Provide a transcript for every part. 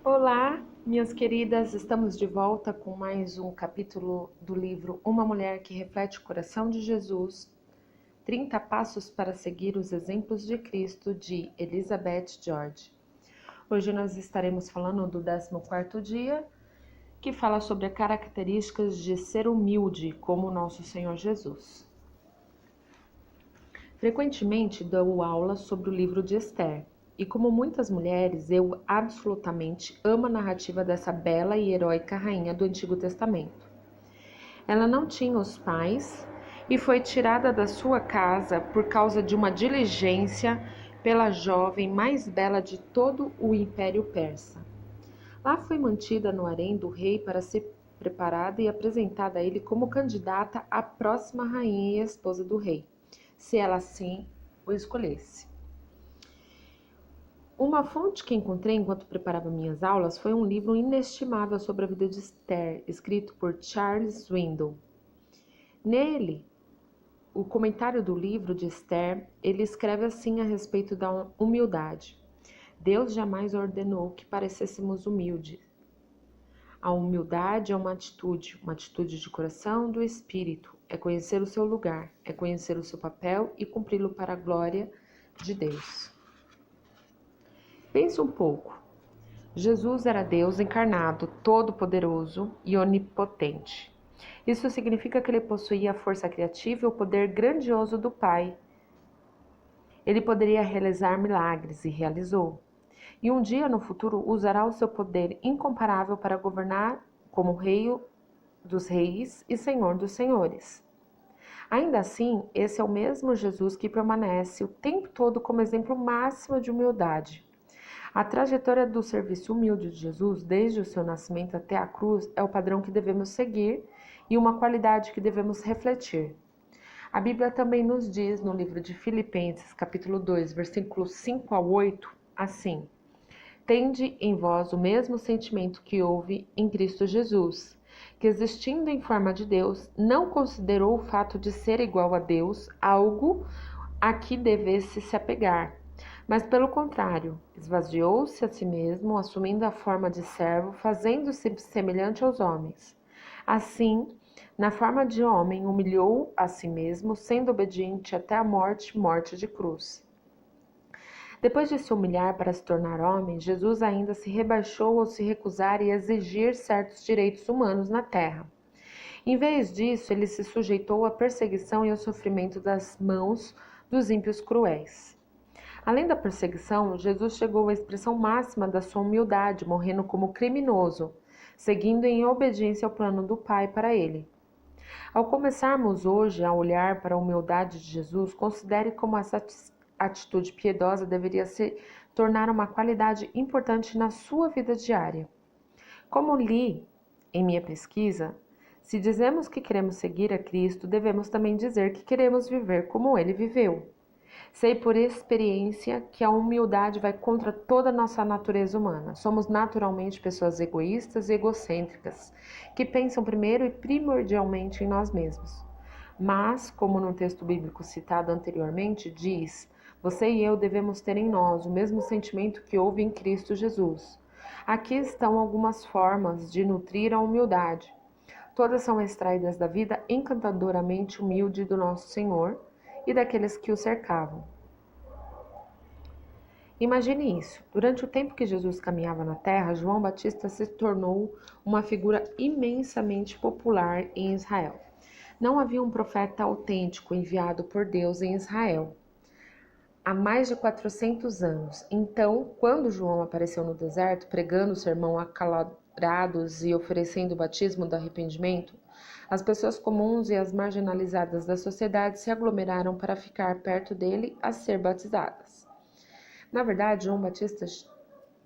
Olá, minhas queridas, estamos de volta com mais um capítulo do livro Uma Mulher que Reflete o Coração de Jesus, 30 Passos para Seguir os Exemplos de Cristo, de Elizabeth George. Hoje nós estaremos falando do 14º dia, que fala sobre as características de ser humilde, como o nosso Senhor Jesus. Frequentemente dou aula sobre o livro de Esther. E como muitas mulheres, eu absolutamente amo a narrativa dessa bela e heróica rainha do Antigo Testamento. Ela não tinha os pais e foi tirada da sua casa por causa de uma diligência pela jovem mais bela de todo o Império Persa. Lá foi mantida no harém do rei para ser preparada e apresentada a ele como candidata à próxima rainha e esposa do rei, se ela assim o escolhesse. Uma fonte que encontrei enquanto preparava minhas aulas foi um livro inestimável sobre a vida de Esther, escrito por Charles Swindoll. Nele, o comentário do livro de Esther, ele escreve assim a respeito da humildade. Deus jamais ordenou que parecêssemos humildes. A humildade é uma atitude de coração, do espírito, é conhecer o seu lugar, é conhecer o seu papel e cumpri-lo para a glória de Deus. Pense um pouco. Jesus era Deus encarnado, todo-poderoso e onipotente. Isso significa que ele possuía a força criativa e o poder grandioso do Pai. Ele poderia realizar milagres e realizou. E um dia no futuro usará o seu poder incomparável para governar como Rei dos Reis e Senhor dos Senhores. Ainda assim, esse é o mesmo Jesus que permanece o tempo todo como exemplo máximo de humildade. A trajetória do serviço humilde de Jesus, desde o seu nascimento até a cruz, é o padrão que devemos seguir e uma qualidade que devemos refletir. A Bíblia também nos diz no livro de Filipenses, capítulo 2, versículos 5 a 8, assim: Tende em vós o mesmo sentimento que houve em Cristo Jesus, que existindo em forma de Deus, não considerou o fato de ser igual a Deus algo a que devesse se apegar, mas pelo contrário, esvaziou-se a si mesmo, assumindo a forma de servo, fazendo-se semelhante aos homens. Assim, na forma de homem, humilhou a si mesmo, sendo obediente até a morte, morte de cruz. Depois de se humilhar para se tornar homem, Jesus ainda se rebaixou ao se recusar e exigir certos direitos humanos na terra. Em vez disso, ele se sujeitou à perseguição e ao sofrimento das mãos dos ímpios cruéis. Além da perseguição, Jesus chegou à expressão máxima da sua humildade, morrendo como criminoso, seguindo em obediência ao plano do Pai para ele. Ao começarmos hoje a olhar para a humildade de Jesus, considere como essa atitude piedosa deveria se tornar uma qualidade importante na sua vida diária. Como li em minha pesquisa, se dizemos que queremos seguir a Cristo, devemos também dizer que queremos viver como ele viveu. Sei por experiência que a humildade vai contra toda a nossa natureza humana. Somos naturalmente pessoas egoístas e egocêntricas, que pensam primeiro e primordialmente em nós mesmos. Mas, como no texto bíblico citado anteriormente, diz: você e eu devemos ter em nós o mesmo sentimento que houve em Cristo Jesus. Aqui estão algumas formas de nutrir a humildade. Todas são extraídas da vida encantadoramente humilde do nosso Senhor e daqueles que o cercavam. Imagine isso. Durante o tempo que Jesus caminhava na terra, João Batista se tornou uma figura imensamente popular em Israel. Não havia um profeta autêntico enviado por Deus em Israel há mais de 400 anos. Então, quando João apareceu no deserto, pregando o sermão acalorados e oferecendo o batismo do arrependimento, as pessoas comuns e as marginalizadas da sociedade se aglomeraram para ficar perto dele a ser batizadas. Na verdade, João Batista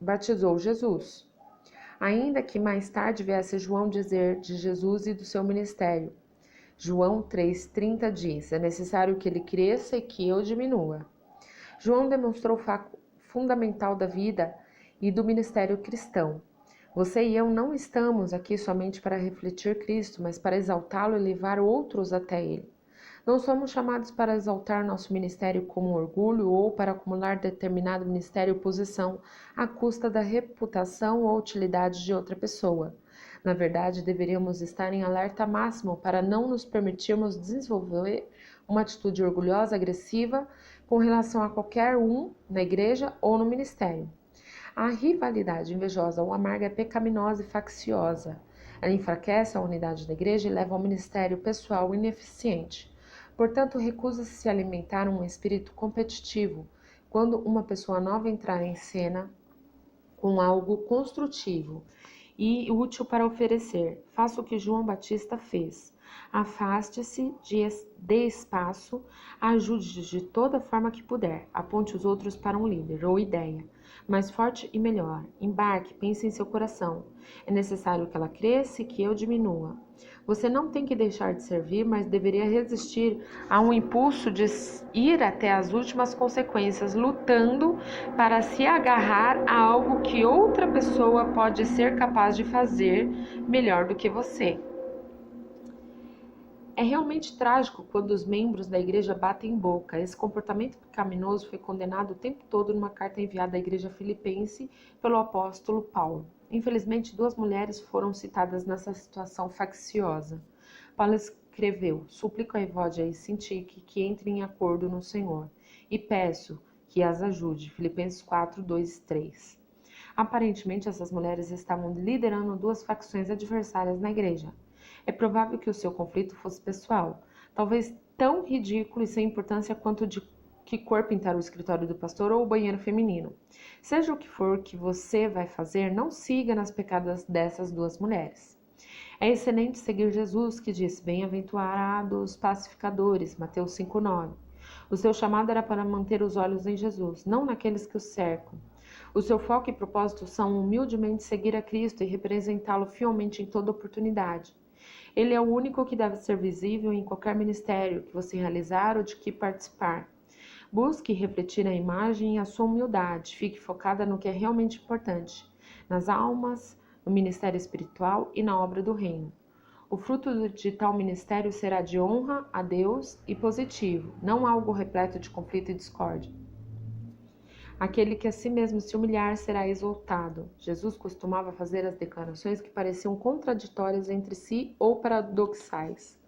batizou Jesus, ainda que mais tarde viesse João dizer de Jesus e do seu ministério. João 3,30 diz: é necessário que ele cresça e que eu diminua. João demonstrou o fato fundamental da vida e do ministério cristão. Você e eu não estamos aqui somente para refletir Cristo, mas para exaltá-lo e levar outros até ele. Não somos chamados para exaltar nosso ministério como orgulho ou para acumular determinado ministério ou posição à custa da reputação ou utilidade de outra pessoa. Na verdade, deveríamos estar em alerta máximo para não nos permitirmos desenvolver uma atitude orgulhosa, agressiva, com relação a qualquer um na igreja ou no ministério. A rivalidade invejosa ou amarga é pecaminosa e facciosa. Ela enfraquece a unidade da igreja e leva ao ministério pessoal ineficiente. Portanto, recusa-se a alimentar um espírito competitivo quando uma pessoa nova entrar em cena com algo construtivo e útil para oferecer. Faça o que João Batista fez. Afaste-se de espaço, ajude de toda forma que puder, aponte os outros para um líder ou ideia, mais forte e melhor. Embarque, pense em seu coração. É necessário que ela cresça e que eu diminua. Você não tem que deixar de servir, mas deveria resistir a um impulso de ir até as últimas consequências, lutando para se agarrar a algo que outra pessoa pode ser capaz de fazer melhor do que você. É realmente trágico quando os membros da igreja batem boca. Esse comportamento pecaminoso foi condenado o tempo todo numa carta enviada à igreja filipense pelo apóstolo Paulo. Infelizmente, 2 mulheres foram citadas nessa situação facciosa. Paulo escreveu: suplico a Evódia e Sintique que entrem em acordo no Senhor, e peço que as ajude. Filipenses 4, 2 e 3. Aparentemente, essas mulheres estavam liderando 2 facções adversárias na igreja. É provável que o seu conflito fosse pessoal, talvez tão ridículo e sem importância quanto de que cor pintar o escritório do pastor ou o banheiro feminino. Seja o que for que você vai fazer, não siga nas pecadas dessas 2 mulheres. É excelente seguir Jesus, que disse: bem-aventurados pacificadores, Mateus 5,9. O seu chamado era para manter os olhos em Jesus, não naqueles que o cercam. O seu foco e propósito são humildemente seguir a Cristo e representá-lo fielmente em toda oportunidade. Ele é o único que deve ser visível em qualquer ministério que você realizar ou de que participar. Busque refletir a imagem e a sua humildade. Fique focada no que é realmente importante, nas almas, no ministério espiritual e na obra do reino. O fruto de tal ministério será de honra a Deus e positivo, não algo repleto de conflito e discórdia. Aquele que a si mesmo se humilhar será exaltado. Jesus costumava fazer as declarações que pareciam contraditórias entre si ou paradoxais.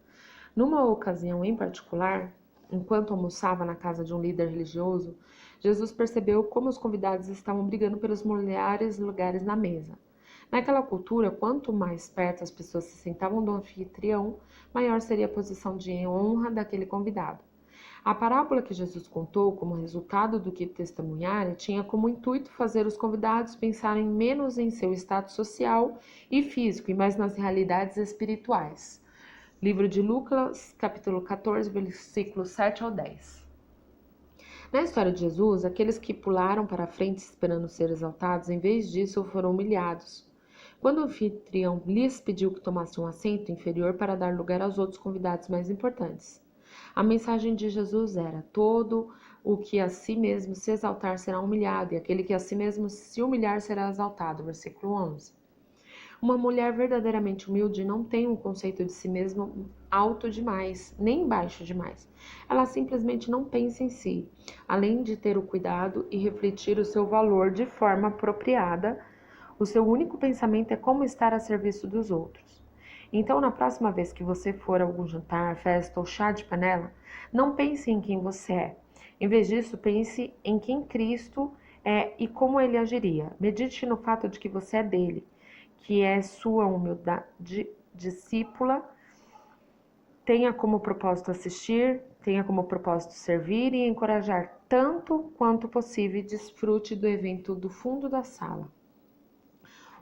Numa ocasião em particular, enquanto almoçava na casa de um líder religioso, Jesus percebeu como os convidados estavam brigando pelos milhares de lugares na mesa. Naquela cultura, quanto mais perto as pessoas se sentavam do anfitrião, maior seria a posição de honra daquele convidado. A parábola que Jesus contou como resultado do que testemunhara tinha como intuito fazer os convidados pensarem menos em seu status social e físico e mais nas realidades espirituais. Livro de Lucas, capítulo 14, versículos 7 ao 10. Na história de Jesus, aqueles que pularam para a frente esperando ser exaltados, em vez disso foram humilhados. Quando o anfitrião lhes pediu que tomassem um assento inferior para dar lugar aos outros convidados mais importantes. A mensagem de Jesus era: todo o que a si mesmo se exaltar será humilhado, e aquele que a si mesmo se humilhar será exaltado. Versículo 11. Uma mulher verdadeiramente humilde não tem um conceito de si mesma alto demais, nem baixo demais. Ela simplesmente não pensa em si, além de ter o cuidado e refletir o seu valor de forma apropriada. O seu único pensamento é como estar a serviço dos outros. Então, na próxima vez que você for a algum jantar, festa ou chá de panela, não pense em quem você é. Em vez disso, pense em quem Cristo é e como ele agiria. Medite no fato de que você é dele, que é sua humildade discípula. Tenha como propósito assistir, tenha como propósito servir e encorajar tanto quanto possível. Desfrute do evento do fundo da sala.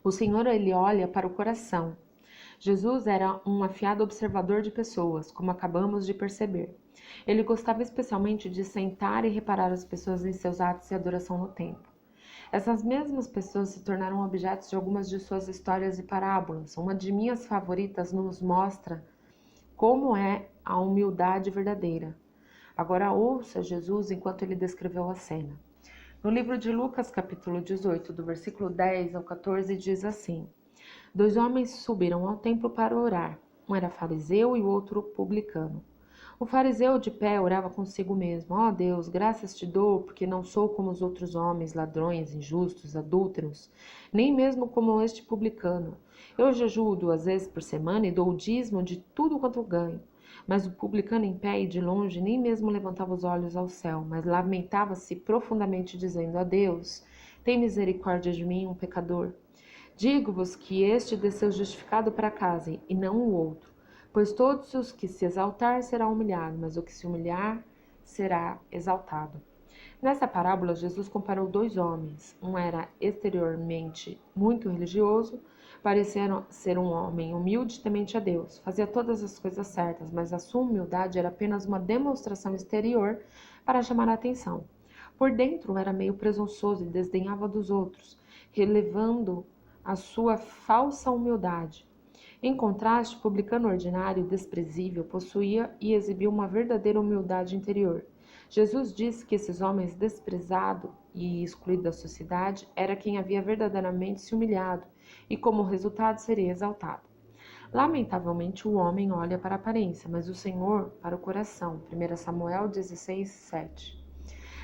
O Senhor, ele olha para o coração. Jesus era um afiado observador de pessoas, como acabamos de perceber. Ele gostava especialmente de sentar e reparar as pessoas em seus atos e adoração no templo. Essas mesmas pessoas se tornaram objetos de algumas de suas histórias e parábolas. Uma de minhas favoritas nos mostra como é a humildade verdadeira. Agora ouça Jesus enquanto ele descreveu a cena. No livro de Lucas, capítulo 18, do versículo 10 ao 14, diz assim: 2 homens subiram ao templo para orar. Um era fariseu e o outro publicano. O fariseu de pé orava consigo mesmo: Ó Deus, graças te dou, porque não sou como os outros homens, ladrões, injustos, adúlteros, nem mesmo como este publicano. Eu jejuo 2 vezes por semana e dou o dízimo de tudo quanto ganho. Mas o publicano em pé e de longe nem mesmo levantava os olhos ao céu, mas lamentava-se profundamente, dizendo: Ó Deus, tem misericórdia de mim, um pecador. Digo-vos que este desceu justificado para casa, e não o outro. Pois todos os que se exaltar será humilhado, mas o que se humilhar será exaltado. Nessa parábola, Jesus comparou 2 homens. Um era exteriormente muito religioso, parecia ser um homem humilde e temente a Deus. Fazia todas as coisas certas, mas a sua humildade era apenas uma demonstração exterior para chamar a atenção. Por dentro era meio presunçoso e desdenhava dos outros, relevando a sua falsa humildade. Em contraste, o publicano ordinário e desprezível possuía e exibia uma verdadeira humildade interior. Jesus disse que esses homens desprezado e excluído da sociedade era quem havia verdadeiramente se humilhado e, como resultado, seria exaltado. Lamentavelmente, o homem olha para a aparência, mas o Senhor para o coração. 1 Samuel 16, 7.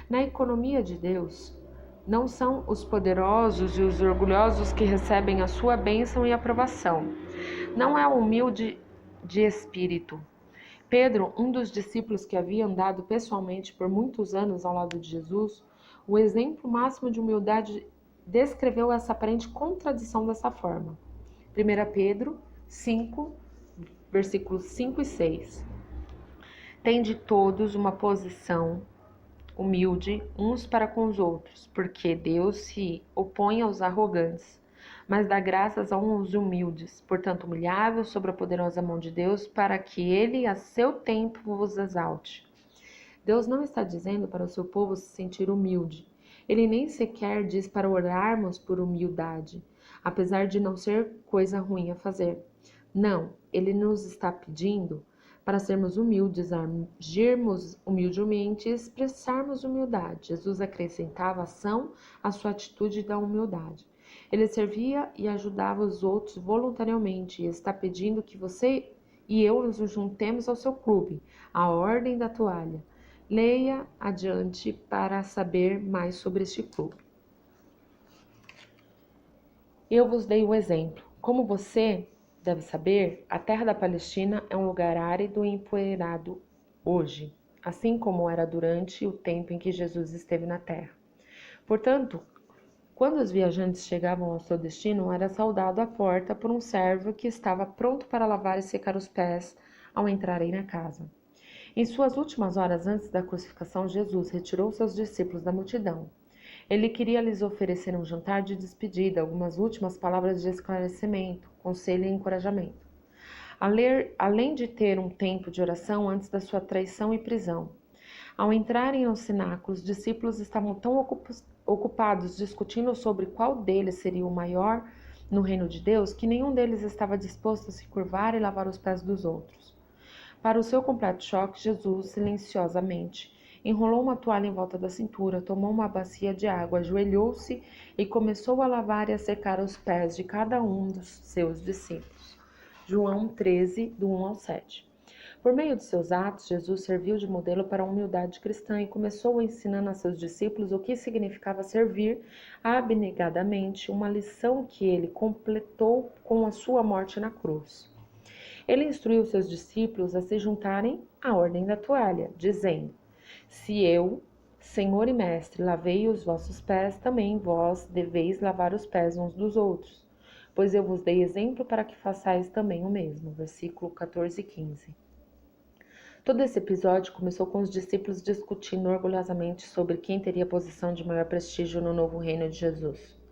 Na economia de Deus, não são os poderosos e os orgulhosos que recebem a sua bênção e aprovação. Não é o humilde de espírito. Pedro, um dos discípulos que havia andado pessoalmente por muitos anos ao lado de Jesus, o exemplo máximo de humildade, descreveu essa aparente contradição dessa forma. 1 Pedro 5, versículos 5 e 6. Tende todos uma posição humilde uns para com os outros, porque Deus se opõe aos arrogantes, mas dá graças aos humildes. Portanto, humilhai-vos sobre a poderosa mão de Deus, para que ele a seu tempo vos exalte. Deus não está dizendo para o seu povo se sentir humilde. Ele nem sequer diz para orarmos por humildade, apesar de não ser coisa ruim a fazer. Não, ele nos está pedindo para sermos humildes, agirmos humildemente e expressarmos humildade. Jesus acrescentava ação à sua atitude da humildade. Ele servia e ajudava os outros voluntariamente e está pedindo que você e eu nos juntemos ao seu clube, a Ordem da Toalha. Leia adiante para saber mais sobre este clube. Eu vos dei o exemplo. Como você deve saber, a terra da Palestina é um lugar árido e empoeirado hoje, assim como era durante o tempo em que Jesus esteve na terra. Portanto, quando os viajantes chegavam ao seu destino, era saudado à porta por um servo que estava pronto para lavar e secar os pés ao entrarem na casa. Em suas últimas horas antes da crucificação, Jesus retirou seus discípulos da multidão. Ele queria lhes oferecer um jantar de despedida, algumas últimas palavras de esclarecimento, conselho e encorajamento. Além de ter um tempo de oração antes da sua traição e prisão. Ao entrarem no cenáculo, os discípulos estavam tão ocupados discutindo sobre qual deles seria o maior no reino de Deus, que nenhum deles estava disposto a se curvar e lavar os pés dos outros. Para o seu completo choque, Jesus, silenciosamente, enrolou uma toalha em volta da cintura, tomou uma bacia de água, ajoelhou-se e começou a lavar e a secar os pés de cada um dos seus discípulos. João 13, do 1 ao 7. Por meio de seus atos, Jesus serviu de modelo para a humildade cristã e começou ensinando a seus discípulos o que significava servir abnegadamente, uma lição que ele completou com a sua morte na cruz. Ele instruiu seus discípulos a se juntarem à ordem da toalha, dizendo: Se eu, Senhor e Mestre, lavei os vossos pés, também vós deveis lavar os pés uns dos outros, pois eu vos dei exemplo para que façais também o mesmo. Versículo 14 e 15. Todo esse episódio começou com os discípulos discutindo orgulhosamente sobre quem teria a posição de maior prestígio no novo reino de Jesus.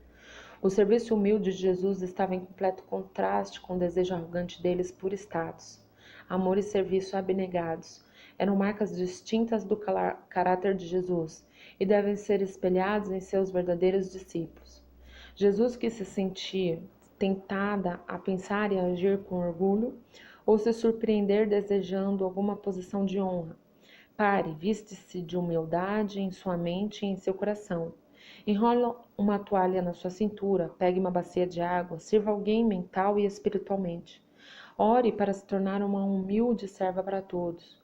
O serviço humilde de Jesus estava em completo contraste com o desejo arrogante deles por status. Amor e serviço abnegados eram marcas distintas do caráter de Jesus e devem ser espelhados em seus verdadeiros discípulos. Jesus que se sentia tentada a pensar e agir com orgulho ou se surpreender desejando alguma posição de honra. Pare, viste-se de humildade em sua mente e em seu coração. Enrola uma toalha na sua cintura, pegue uma bacia de água, sirva alguém mental e espiritualmente. Ore para se tornar uma humilde serva para todos.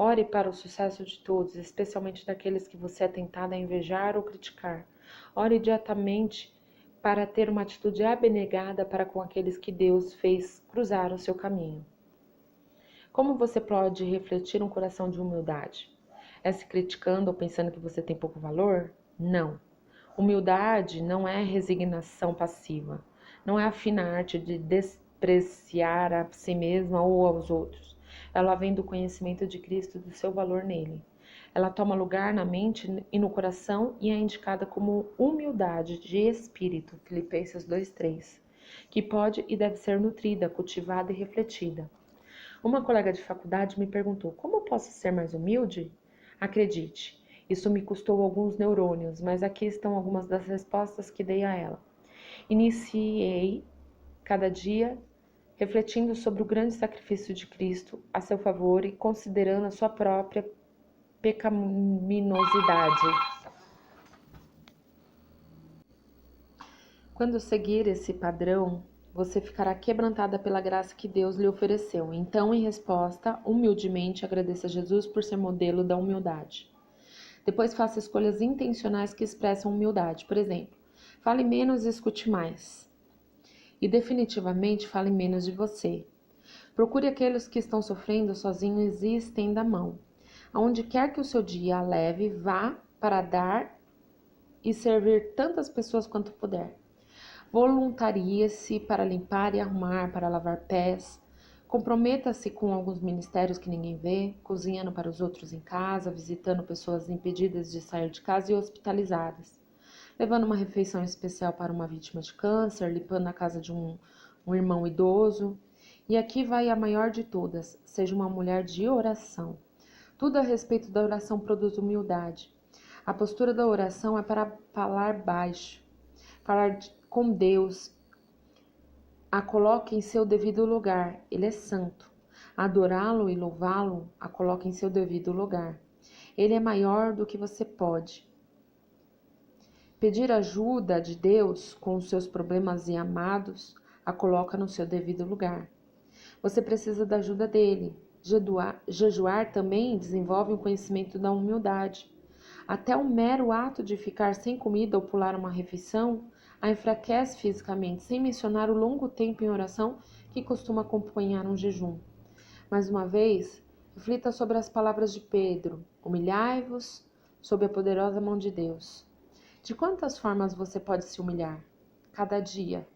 Ore para o sucesso de todos, especialmente daqueles que você é tentado a invejar ou criticar. Ore diretamente para ter uma atitude abnegada para com aqueles que Deus fez cruzar o seu caminho. Como você pode refletir um coração de humildade? É se criticando ou pensando que você tem pouco valor? Não. Humildade não é resignação passiva. Não é a fina arte de despreciar a si mesma ou aos outros. Ela vem do conhecimento de Cristo e do seu valor nele. Ela toma lugar na mente e no coração e é indicada como humildade de espírito, Filipenses 2:3, que pode e deve ser nutrida, cultivada e refletida. Uma colega de faculdade me perguntou: como posso ser mais humilde? Acredite, isso me custou alguns neurônios, mas aqui estão algumas das respostas que dei a ela. Iniciei cada dia refletindo sobre o grande sacrifício de Cristo a seu favor e considerando a sua própria pecaminosidade. Quando seguir esse padrão, você ficará quebrantada pela graça que Deus lhe ofereceu. Então, em resposta, humildemente agradeça a Jesus por ser modelo da humildade. Depois, faça escolhas intencionais que expressam humildade. Por exemplo, fale menos e escute mais. E definitivamente fale menos de você. Procure aqueles que estão sofrendo sozinhos e estenda a mão. Aonde quer que o seu dia a leve, vá para dar e servir tantas pessoas quanto puder. Voluntarie-se para limpar e arrumar, para lavar pés. Comprometa-se com alguns ministérios que ninguém vê, cozinhando para os outros em casa, visitando pessoas impedidas de sair de casa e hospitalizadas, levando uma refeição especial para uma vítima de câncer, limpando a casa de um irmão idoso. E aqui vai a maior de todas: seja uma mulher de oração. Tudo a respeito da oração produz humildade. A postura da oração é para falar baixo, falar com Deus. A coloque em seu devido lugar, Ele é santo. Adorá-lo e louvá-lo, a coloque em seu devido lugar. Ele é maior do que você pode. Pedir ajuda de Deus com os seus problemas e amados, a coloca no seu devido lugar. Você precisa da ajuda dele. Jejuar também desenvolve um conhecimento da humildade. Até o mero ato de ficar sem comida ou pular uma refeição a enfraquece fisicamente, sem mencionar o longo tempo em oração que costuma acompanhar um jejum. Mais uma vez, reflita sobre as palavras de Pedro: humilhai-vos sob a poderosa mão de Deus. De quantas formas você pode se humilhar? Cada dia,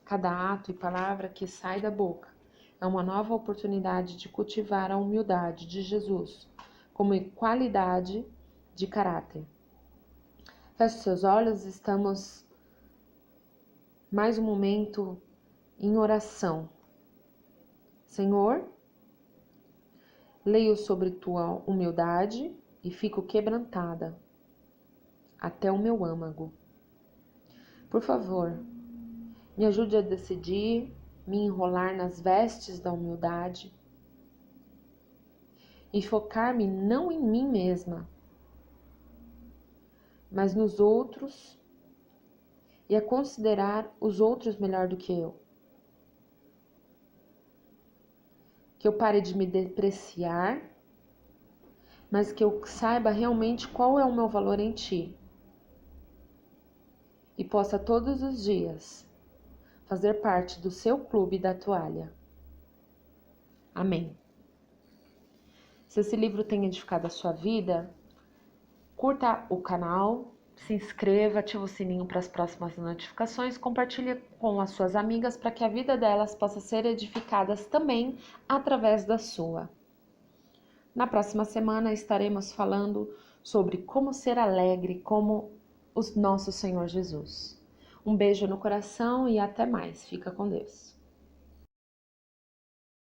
cada ato e palavra que sai da boca é uma nova oportunidade de cultivar a humildade de Jesus como qualidade de caráter. Feche seus olhos, estamos mais um momento em oração. Senhor, leio sobre tua humildade e fico quebrantada até o meu âmago. Por favor, me ajude a decidir, me enrolar nas vestes da humildade e focar-me não em mim mesma, mas nos outros e a considerar os outros melhor do que eu. Que eu pare de me depreciar, mas que eu saiba realmente qual é o meu valor em ti. E possa todos os dias fazer parte do seu clube da toalha. Amém. Se esse livro tem edificado a sua vida, curta o canal, se inscreva, ative o sininho para as próximas notificações, compartilhe com as suas amigas para que a vida delas possa ser edificada também através da sua. Na próxima semana estaremos falando sobre como ser alegre como o nosso Senhor Jesus. Um beijo no coração e até mais. Fica com Deus.